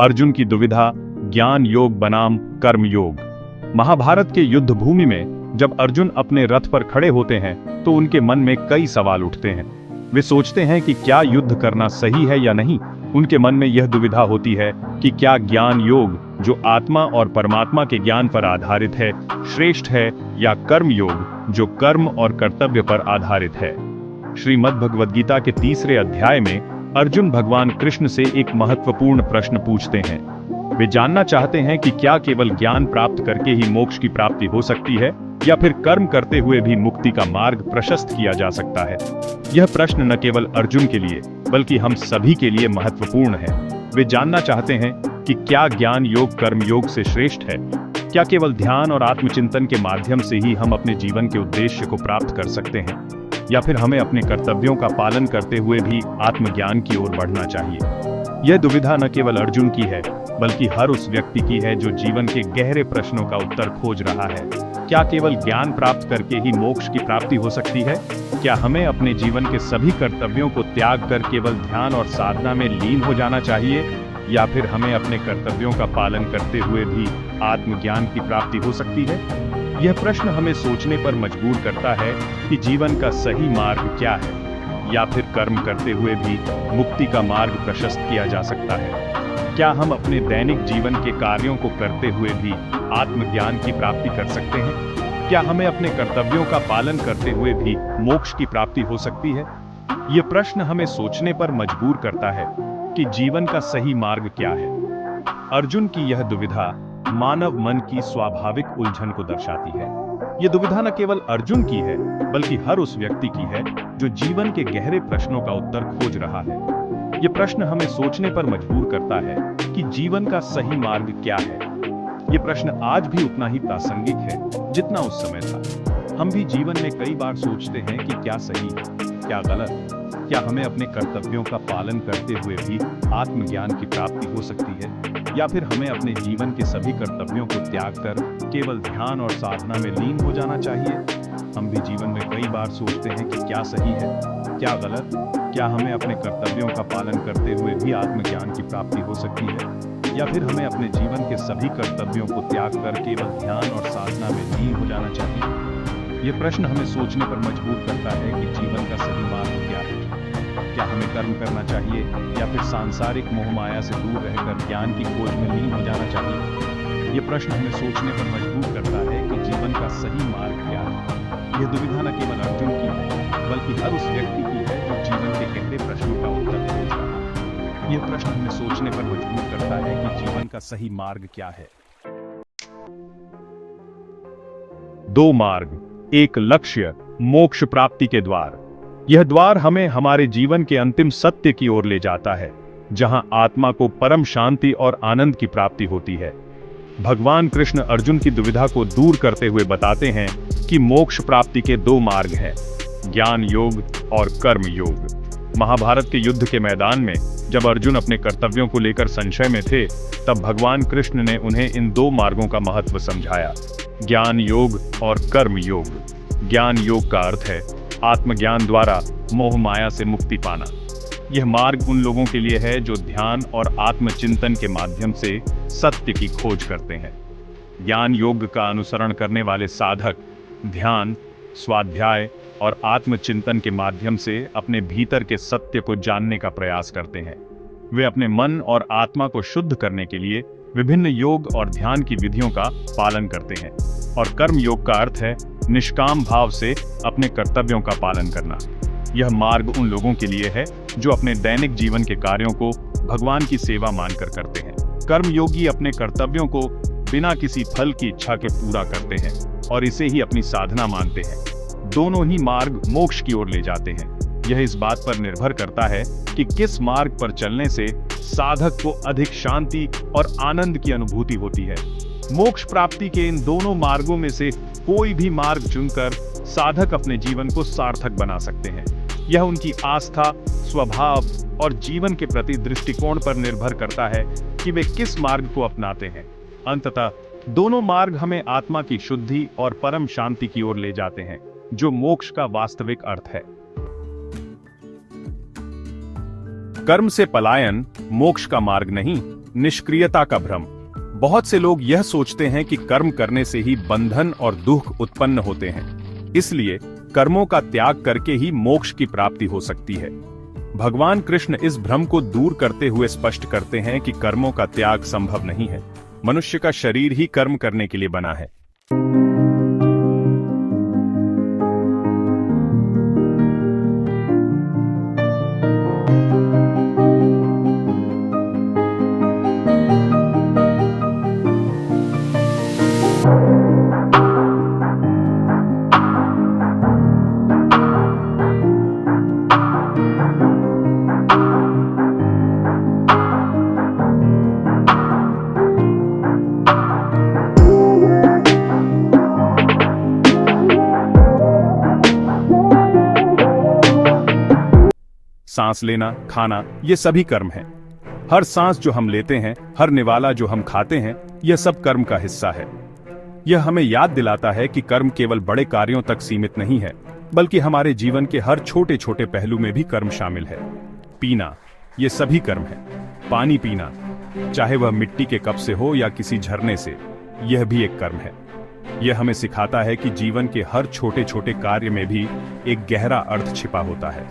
अर्जुन की दुविधा, ज्ञान योग बनाम कर्म योग। महाभारत के युद्ध भूमि में जब अर्जुन अपने रथ पर खड़े होते हैं तो उनके मन में कई सवाल उठते हैं। वे सोचते हैं कि क्या युद्ध करना सही है या नहीं। उनके मन में यह दुविधा होती है कि क्या ज्ञान योग, जो आत्मा और परमात्मा के ज्ञान पर आधारित है, श्रेष्ठ है या कर्म योग, जो कर्म और कर्तव्य पर आधारित है। श्रीमद् भगवद गीता के 3 अध्याय में अर्जुन भगवान कृष्ण से एक महत्वपूर्ण प्रश्न पूछते हैं। वे जानना चाहते हैं कि क्या केवल ज्ञान प्राप्त करके ही मोक्ष की प्राप्ति हो सकती है या फिर कर्म करते हुए भी मुक्ति का मार्ग प्रशस्त किया जा सकता है। यह प्रश्न न केवल अर्जुन के लिए बल्कि हम सभी के लिए महत्वपूर्ण है। वे जानना चाहते हैं कि क्या ज्ञान योग कर्म योग से श्रेष्ठ है। क्या केवल ध्यान और आत्मचिंतन के माध्यम से ही हम अपने जीवन के उद्देश्य को प्राप्त कर सकते हैं या फिर हमें अपने कर्तव्यों का पालन करते हुए भी आत्मज्ञान की ओर बढ़ना चाहिए। यह दुविधा न केवल अर्जुन की है बल्कि हर उस व्यक्ति की है जो जीवन के गहरे प्रश्नों का उत्तर खोज रहा है। क्या केवल ज्ञान प्राप्त करके ही मोक्ष की प्राप्ति हो सकती है? क्या हमें अपने जीवन के सभी कर्तव्यों को त्याग कर केवल ध्यान और साधना में लीन हो जाना चाहिए या फिर हमें अपने कर्तव्यों का पालन करते हुए भी आत्मज्ञान की प्राप्ति हो सकती है? यह प्रश्न हमें सोचने पर मजबूर करता है कि जीवन का सही मार्ग क्या है, या फिर कर्म करते हुए भी मुक्ति का मार्ग प्रशस्त किया जा सकता है। क्या हम अपने दैनिक जीवन के कार्यों को करते हुए भी आत्मज्ञान की प्राप्ति कर सकते हैं? क्या हमें अपने कर्तव्यों का पालन करते हुए भी मोक्ष की प्राप्ति हो सकती है? ये प्रश्न हमें सोचने पर मजबूर करता है कि जीवन का सही मार्ग क्या है। अर्जुन की यह दुविधा मानव मन की स्वाभाविक उलझन को दर्शाती है। ये दुविधा न केवल अर्जुन की है बल्कि हर उस व्यक्ति की है जो जीवन के गहरे प्रश्नों का उत्तर खोज रहा है। ये प्रश्न हमें सोचने पर मजबूर करता है कि जीवन का सही मार्ग क्या है। ये प्रश्न आज भी उतना ही प्रासंगिक है जितना उस समय था। हम भी जीवन में कई बार सोचते हैं कि क्या सही है, क्या गलत, क्या हमें अपने कर्तव्यों का पालन करते हुए भी आत्मज्ञान की प्राप्ति हो सकती है या फिर हमें अपने जीवन के सभी कर्तव्यों को त्याग कर केवल ध्यान और साधना में लीन हो जाना चाहिए। हम भी जीवन में कई बार सोचते हैं कि क्या सही है, क्या गलत, क्या हमें अपने कर्तव्यों का पालन करते हुए भी आत्मज्ञान की प्राप्ति हो सकती है या फिर हमें अपने जीवन के सभी कर्तव्यों को त्याग कर केवल ध्यान और साधना में लीन हो जाना चाहिए। ये प्रश्न हमें सोचने पर मजबूर करता है कि जीवन का सही मार्ग क्या है। क्या हमें कर्म करना चाहिए या फिर सांसारिक मोह माया से दूर रहकर ज्ञान की खोज में लीन हो जाना चाहिए? ये प्रश्न हमें सोचने पर मजबूर करता है कि जीवन का सही मार्ग क्या है। यह दुविधा न केवल अर्जुन की है बल्कि हर उस व्यक्ति की है जो जीवन के गहरे प्रश्नों का उत्तर खोज रहा है। यह प्रश्न हमें सोचने पर मजबूर करता है कि जीवन का सही मार्ग क्या है। 2 मार्ग, एक लक्ष्य, मोक्ष प्राप्ति के द्वार। यह द्वार हमें हमारे जीवन के अंतिम सत्य की ओर ले जाता है, जहां आत्मा को परम शांति और आनंद की प्राप्ति होती है। भगवान कृष्ण अर्जुन की दुविधा को दूर करते हुए बताते हैं कि मोक्ष प्राप्ति के 2 मार्ग हैं, ज्ञान योग और कर्म योग। महाभारत के युद्ध के मैदान में जब अर्जुन अपने कर्तव्यों को लेकर संशय में थे, तब भगवान कृष्ण ने उन्हें इन 2 मार्गों का महत्व समझाया, ज्ञान योग और कर्म योग। ज्ञान योग का अर्थ है आत्मज्ञान द्वारा मोह माया से मुक्ति पाना। यह मार्ग उन लोगों के लिए है जो ध्यान और आत्मचिंतन के माध्यम से सत्य की खोज करते हैं। ज्ञान योग का अनुसरण करने वाले साधक ध्यान, स्वाध्याय और आत्मचिंतन के माध्यम से अपने भीतर के सत्य को जानने का प्रयास करते हैं। वे अपने मन और आत्मा को शुद्ध करने के लिए विभिन्न योग और ध्यान की विधियों का पालन करते हैं। और कर्म योग का अर्थ है निष्काम भाव से अपने कर्तव्यों का पालन करना। यह मार्ग उन लोगों के लिए है जो अपने दैनिक जीवन के कार्यों को भगवान की सेवा मानकर करते हैं। कर्मयोगी अपने कर्तव्यों को बिना किसी फल की इच्छा के पूरा करते हैं और इसे ही अपनी साधना मानते हैं। दोनों ही मार्ग मोक्ष की ओर ले जाते हैं। यह इस बात पर निर्भर करता है कि किस मार्ग पर चलने से साधक को अधिक शांति और आनंद की अनुभूति होती है। मोक्ष प्राप्ति के इन दोनों मार्गों में से कोई भी मार्ग चुनकर साधक अपने जीवन को सार्थक बना सकते हैं। यह उनकी आस्था, स्वभाव और जीवन के प्रति दृष्टिकोण पर निर्भर करता है कि वे किस मार्ग को अपनाते हैं। अंततः दोनों मार्ग हमें आत्मा की शुद्धि और परम शांति की ओर ले जाते हैं, जो मोक्ष का वास्तविक अर्थ है। कर्म से पलायन मोक्ष का मार्ग नहीं, निष्क्रियता का भ्रम। बहुत से लोग यह सोचते हैं कि कर्म करने से ही बंधन और दुख उत्पन्न होते हैं, इसलिए कर्मों का त्याग करके ही मोक्ष की प्राप्ति हो सकती है। भगवान कृष्ण इस भ्रम को दूर करते हुए स्पष्ट करते हैं कि कर्मों का त्याग संभव नहीं है। मनुष्य का शरीर ही कर्म करने के लिए बना है। सांस लेना, खाना, ये सभी कर्म हैं। हर सांस जो हम लेते हैं, हर निवाला जो हम खाते हैं, यह सब कर्म का हिस्सा है। यह हमें याद दिलाता है कि कर्म केवल बड़े कार्यों तक सीमित नहीं है, बल्कि हमारे जीवन के हर छोटे छोटे पहलू में भी कर्म शामिल है। पीना, ये सभी कर्म है। पानी पीना, चाहे वह मिट्टी के कप से हो या किसी झरने से, यह भी एक कर्म है। यह हमें सिखाता है कि जीवन के हर छोटे छोटे कार्य में भी एक गहरा अर्थ छिपा होता है।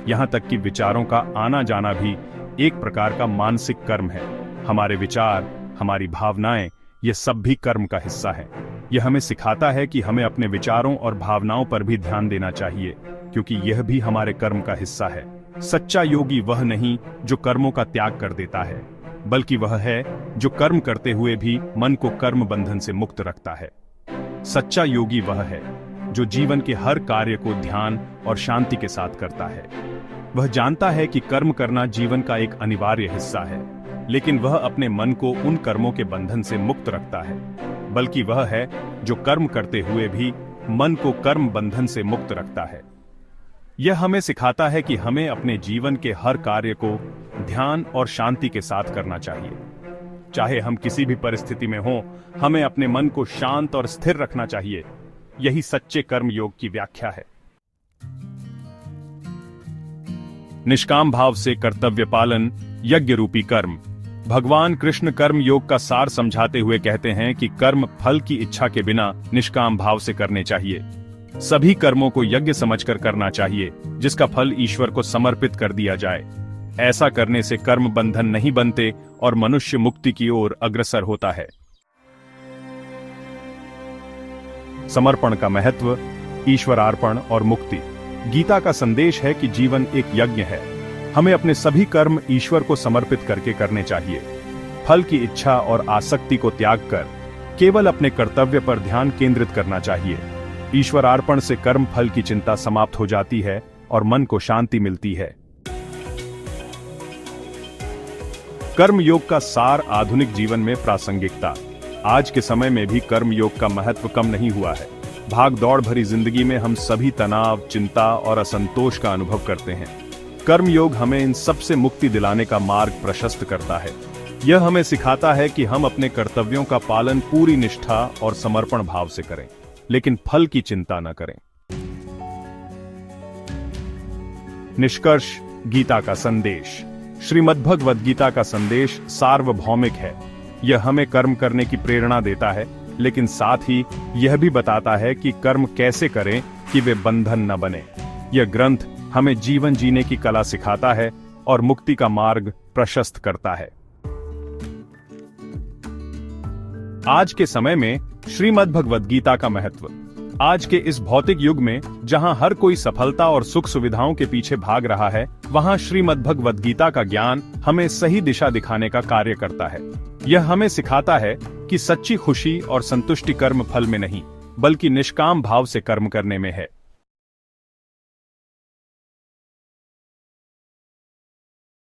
यहाँ तक कि विचारों का आना जाना भी एक प्रकार का मानसिक कर्म है। हमारे विचार, हमारी भावनाएं, ये सब भी कर्म का हिस्सा है। यह हमें सिखाता है कि हमें अपने विचारों और भावनाओं पर भी ध्यान देना चाहिए, क्योंकि यह भी हमारे कर्म का हिस्सा है। सच्चा योगी वह नहीं जो कर्मों का त्याग कर देता है, बल्कि वह है जो कर्म करते हुए भी मन को कर्म बंधन से मुक्त रखता है। सच्चा योगी वह है जो जीवन के हर कार्य को ध्यान और शांति के साथ करता है। वह जानता है कि कर्म करना जीवन का एक अनिवार्य हिस्सा है, लेकिन वह अपने मन को उन कर्मों के बंधन से मुक्त रखता है। बल्कि वह है जो कर्म करते हुए भी मन को कर्म बंधन से मुक्त रखता है। यह हमें सिखाता है कि हमें अपने जीवन के हर कार्य को ध्यान और शांति के साथ करना चाहिए। चाहे हम किसी भी परिस्थिति में हों, हमें अपने मन को शांत और स्थिर रखना चाहिए। यही सच्चे कर्म योग की व्याख्या है। निष्काम भाव से कर्तव्य पालन, यज्ञ रूपी कर्म। भगवान कृष्ण कर्म योग का सार समझाते हुए कहते हैं कि कर्म फल की इच्छा के बिना निष्काम भाव से करने चाहिए। सभी कर्मों को यज्ञ समझकर करना चाहिए, जिसका फल ईश्वर को समर्पित कर दिया जाए। ऐसा करने से कर्म बंधन नहीं बनते और मनुष्य मुक्ति की ओर अग्रसर होता है। समर्पण का महत्व, ईश्वरार्पण और मुक्ति। गीता का संदेश है कि जीवन एक यज्ञ है। हमें अपने सभी कर्म ईश्वर को समर्पित करके करने चाहिए। फल की इच्छा और आसक्ति को त्याग कर केवल अपने कर्तव्य पर ध्यान केंद्रित करना चाहिए। ईश्वरार्पण से कर्म फल की चिंता समाप्त हो जाती है और मन को शांति मिलती है। कर्म योग का सार आधुनिक जीवन में प्रासंगिकता। आज के समय में भी कर्म योग का महत्व कम नहीं हुआ है। भाग दौड़ भरी जिंदगी में हम सभी तनाव, चिंता और असंतोष का अनुभव करते हैं। कर्म योग हमें इन सब से मुक्ति दिलाने का मार्ग प्रशस्त करता है। यह हमें सिखाता है कि हम अपने कर्तव्यों का पालन पूरी निष्ठा और समर्पण भाव से करें, लेकिन फल की चिंता न करें। निष्कर्ष, गीता का संदेश। श्रीमद्भगवद गीता का संदेश सार्वभौमिक है। यह हमें कर्म करने की प्रेरणा देता है, लेकिन साथ ही यह भी बताता है कि कर्म कैसे करें कि वे बंधन न बने। यह ग्रंथ हमें जीवन जीने की कला सिखाता है और मुक्ति का मार्ग प्रशस्त करता है। आज के समय में श्रीमद्भगवद गीता का महत्व। आज के इस भौतिक युग में जहां हर कोई सफलता और सुख सुविधाओं के पीछे भाग रहा है, वहां श्रीमद्भगवद गीता का ज्ञान हमें सही दिशा दिखाने का कार्य करता है। यह हमें सिखाता है कि सच्ची खुशी और संतुष्टि कर्म फल में नहीं, बल्कि निष्काम भाव से कर्म करने में है।